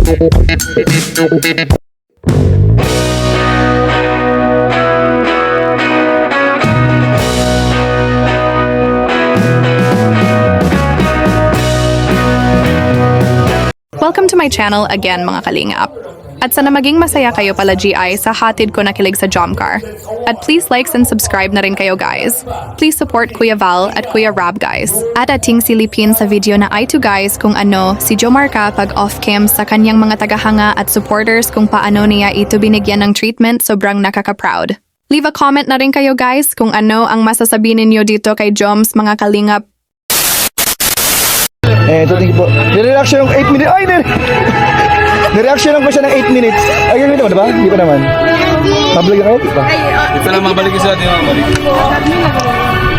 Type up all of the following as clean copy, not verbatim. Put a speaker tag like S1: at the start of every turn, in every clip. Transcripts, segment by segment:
S1: Welcome to my channel again mga kalingap. At sana maging masaya kayo pala GI sa hatid ko na kilig sa Jomcar. At please likes and subscribe na rin kayo guys. Please support Kuya Val at Kuya Rab guys. At ating silipin sa video na I2 guys kung ano si Jomar ka pag off-cam sa kanyang mga tagahanga at supporters kung paano niya ito binigyan ng treatment sobrang nakaka-proud. Leave a comment na rin kayo guys kung ano ang masasabihin ninyo dito kay Joms mga kalingap.
S2: Ito thank you po. Nireaction ng 8 minutes. Ay, nireaction lang ko siya ng 8 minutes. Ay, ganun naman, diba? Hindi pa naman. Mabalik kayo, diba?
S3: Ito lang mabalik isa, di mabalik.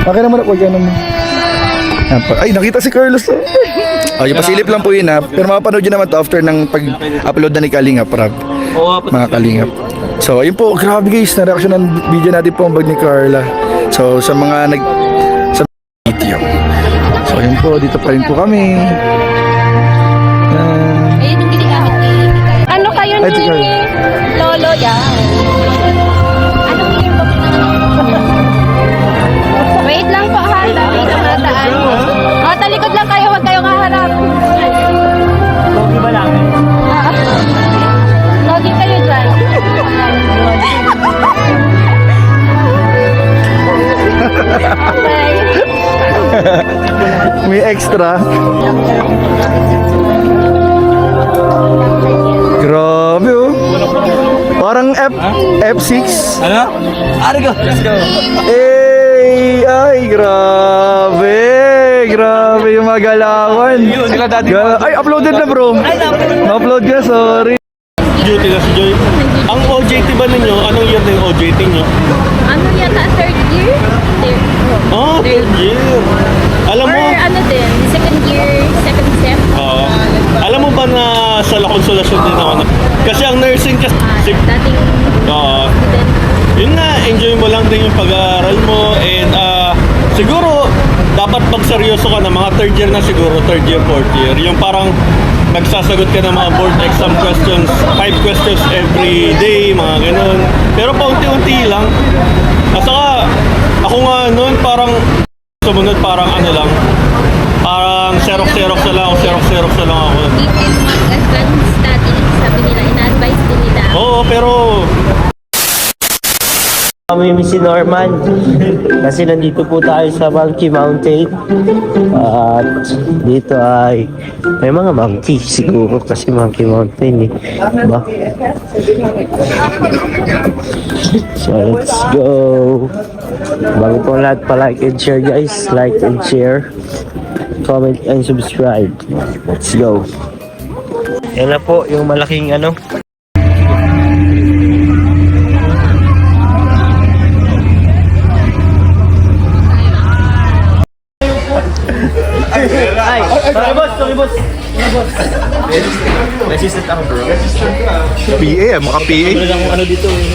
S2: Okay naman ako, yan naman. Ay, nakita si Carlos. Oh, yung pasilip lang po yun ha. Pero mapapanood nyo naman to after ng pag-upload na ni Kalingap, Rab. Mga Kalingap. So, ayun po, grabe guys, na-reaction ng video natin po ang bag ni Carla. So, sa mga sa video. So, ayun po, dito pa rin po kami.
S4: Ayun yung ginagamit ni... Ano kayo ni Lolo yan? Anong year po Wait lang po ha, dami na mataan. O, talikod lang kayo, huwag kayong haharap.
S5: Logi ba lang?
S4: Logi kayo dyan. Okay.
S2: May extra. Grabe oh. Parang F6.
S3: Ano? Ari go. Let's go.
S2: Ay, grabe. Grabe yung mga galawan. Ay, uploaded na bro. Na-upload ka, sorry.
S5: Duty na si Joy. Ang OJT ba ninyo? Anong year na yung OJT nyo?
S4: Ano yata, third year?
S5: Oh, third year. Alam mo,
S4: Or ano din, second year, second step.
S5: alam mo ba na sa La Consolacion din ako na? Kasi ang nursing kasi...
S4: Dating student.
S5: Yun na, enjoy mo lang din yung pag-aaral mo and siguro dapat pag seryoso ka na mga third year na siguro, third year, fourth year. Yung parang nagsasagot ka ng mga board exam questions, 5 questions every day, mga ganun. Pero paunti-unti lang. At saka, ako nga noon parang sumunod parang ano lang, parang xerox na lang ako.
S4: Hindi kayo mag-advance study, sabi nila, ina-advise din nila.
S5: Oo, pero
S6: Kami si Norman kasi nandito po tayo sa Monkey Mountain at dito ay may mga monkey siguro kasi Monkey Mountain eh, diba? So let's go. Bago po lahat pa-like and share guys, like and share, comment and subscribe. Let's go. Yan na po yung malaking ano. Sorry boss.
S3: Resistant ako bro.
S2: PA, maka PA.
S5: wala lang kung ano dito eh.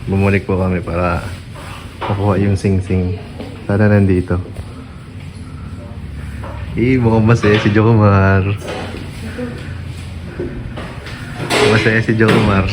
S7: Bumalik po kami para makuha yung sing-sing. Sana nandito. Mukhang masaya si Jomar. Masaya si Jomar.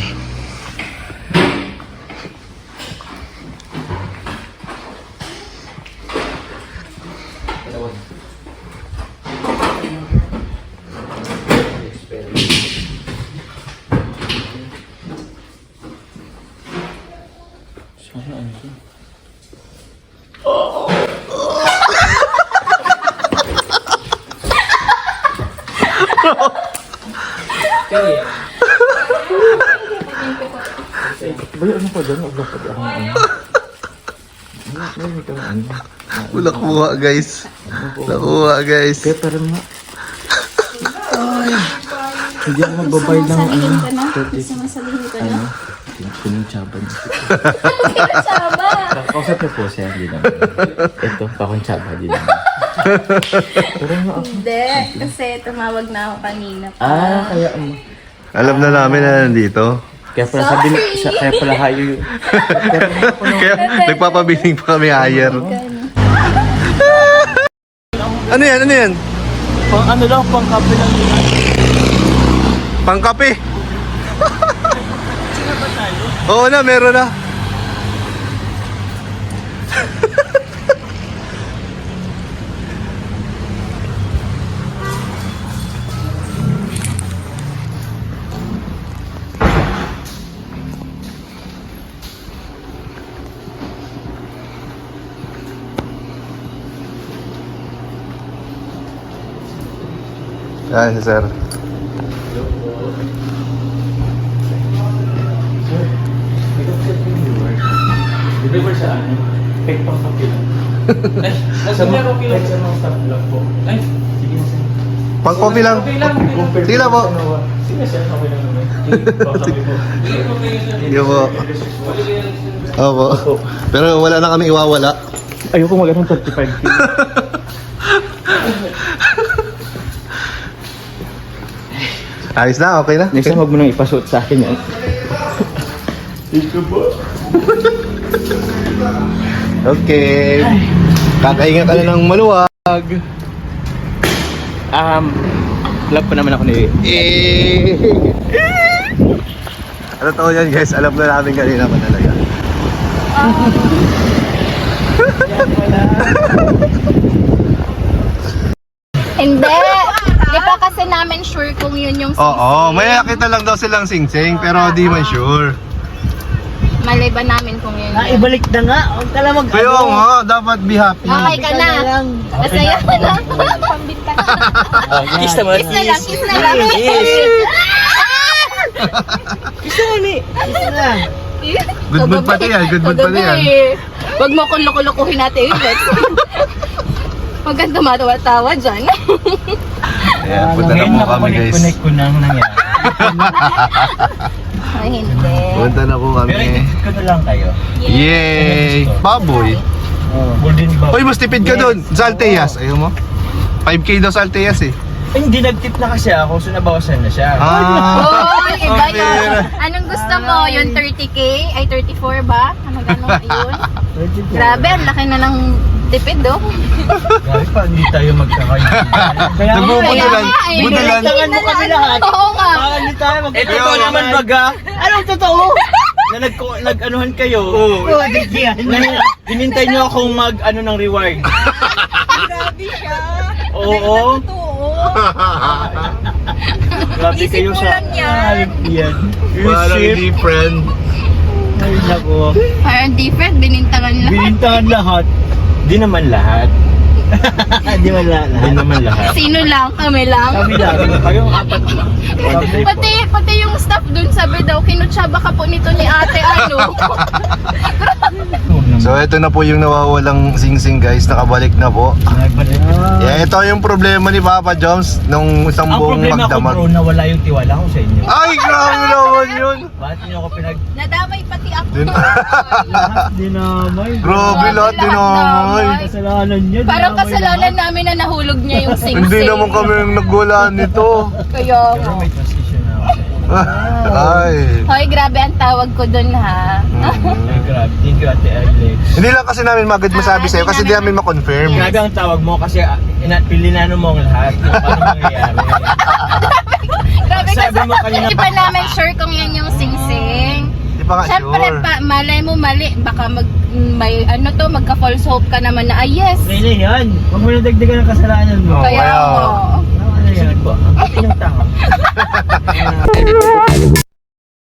S7: Nakuha guys. Nakuha guys.
S2: Pero mo. Ay. Hindi ako magbabayad ng ano. Pinunchaban. Kausap niyo po siya. Hindi naman. Ito, pakunchaba. Hindi naman.
S4: Hindi, kasi tumawag na ako kanina pa.
S2: Kaya
S7: Alam na namin na nandito.
S6: Kaya pala sabi, kaya pala hayo.
S7: Kaya nagpapabiling pa kami hire. Ano yan? Ano yan?
S6: Pang ano lang, pang kape lang yun.
S7: Pangkape. Oo na, meron na. Yan si sir.
S5: Deliver sa ano? Pek pang kape lang. Ay, nasa mga kape lang sa mga staff lang po. Ay, sige na sir.
S7: Pang coffee lang. Sige lang po.
S5: Sige sir, okay lang naman. Pang kape po.
S7: Sige po. Opo. Pero wala na kami iwawala.
S6: Ayoko mag-anong 35K.
S7: Ayos na, okay na.
S6: Next time, huwag mo nang ipasuot sa akin yan.
S7: Okay. Kakainga ka na ng maluwag.
S6: Love pa naman ako ni...
S7: Ano to yan guys? Alam na namin kanina pa talaga.
S4: Hindi. Di pa kasi namin sure kung yun yung
S7: Oo, may nakita lang daw silang sing-sing pero di man sure.
S4: malay ba namin kung yun yun.
S6: Ibalik na nga. Huwag ka lang
S7: Kaya nga, dapat be happy.
S4: Okay ka na. Masaya ka na. Pambinta ka na.
S6: Kiss naman.
S4: Kiss na lang, kiss na lang.
S7: Good pati yan, good pati yan.
S4: Huwag mo akong loko-lokohin natin, Lex. Huwag kang tumatawa-tawa dyan.
S7: Ayan, punta na po kami guys.
S6: Connect ko na ang nangyari.
S4: Ay, hindi.
S7: Punta na po
S6: Pero
S7: kami.
S6: i-edit ko na lang kayo.
S7: Yay! Baboy.
S6: Golden Bob.
S7: Uy, mas tipid ka dun. Sa Alteas. Ayaw mo? 5K daw sa Alteas eh.
S6: Hindi nag-tip na kasi ako, so nabawasan na siya.
S4: Oh, iba
S7: okay.
S4: yun. Anong gusto mo? Yung 30K? Ay, 34 ba? Ano gano'n yun? Grabe, ang laki na ng tipid, oh.
S6: Grabe pa, hindi tayo magkakaibigan.
S7: Nagbubudulan. Budulan.
S6: mo kami lahat.
S4: Oo nga.
S6: Hindi tayo magkakaibigan. Eh, totoo naman baga. Anong totoo? Na nag-anuhan kayo. Oo. Hinintay niyo akong mag-ano ng reward.
S4: Grabe siya.
S6: Oo. Grabe kayo
S4: Isip mo
S6: sa...
S4: lang yan.
S6: Yan.
S7: Parang hindi friend.
S6: Ay, nako.
S4: Parang different, binintangan lahat.
S6: Binintahan lahat. Di naman lahat. Di naman lahat.
S4: Sino lang? Kami lang.
S6: Kami lang. Kayong apat lang.
S4: Pati yung staff dun sabi daw, kinutsaba ka po nito ni ate, ano?
S7: So ito na po yung nawawalang sing-sing guys. Nakabalik na po. Yeah, ito yung problema ni Papa Joms nung isang
S6: Ang
S7: buong
S6: problema ko
S7: magdamag.
S6: bro, nawala yung tiwala ko sa inyo.
S7: Ay, grabe naman yun.
S6: Bakit niyo ako
S4: Nadamay pati ako.
S6: lahat dinamay?
S7: Grabe lahat dinamay.
S6: Kasalanan niya.
S4: Parang kasalanan namin na nahulog niya yung sing-sing.
S7: Hindi naman kami yung nagwala nito.
S4: Kaya nga.
S6: May transition na ako sa inyo.
S7: Ay.
S4: Hoy, grabe ang tawag ko dun, ha?
S6: Ay, grabe. Thank you, Ate Alex.
S7: Hindi lang kasi namin magad masabi sa'yo kasi di namin ma-confirm.
S6: Grabe ang tawag mo kasi pilinano mo ang lahat. Kung paano mangyayari.
S4: Grabe kasi,
S6: Sabi mo kanina
S4: hindi pa namin sure kung yan yung sing-sing.
S7: Di pa nga
S4: Siyempre,
S7: sure.
S4: malay mo mali. Baka magka-false hope ka naman na, yes.
S6: Ngayon na yan. Huwag mo na dagdagan ang kasalanan mo.
S7: Oo.
S4: Kaya
S7: kaya-
S4: mo.
S6: Ano yan? Sige po. Ang inyong tanga.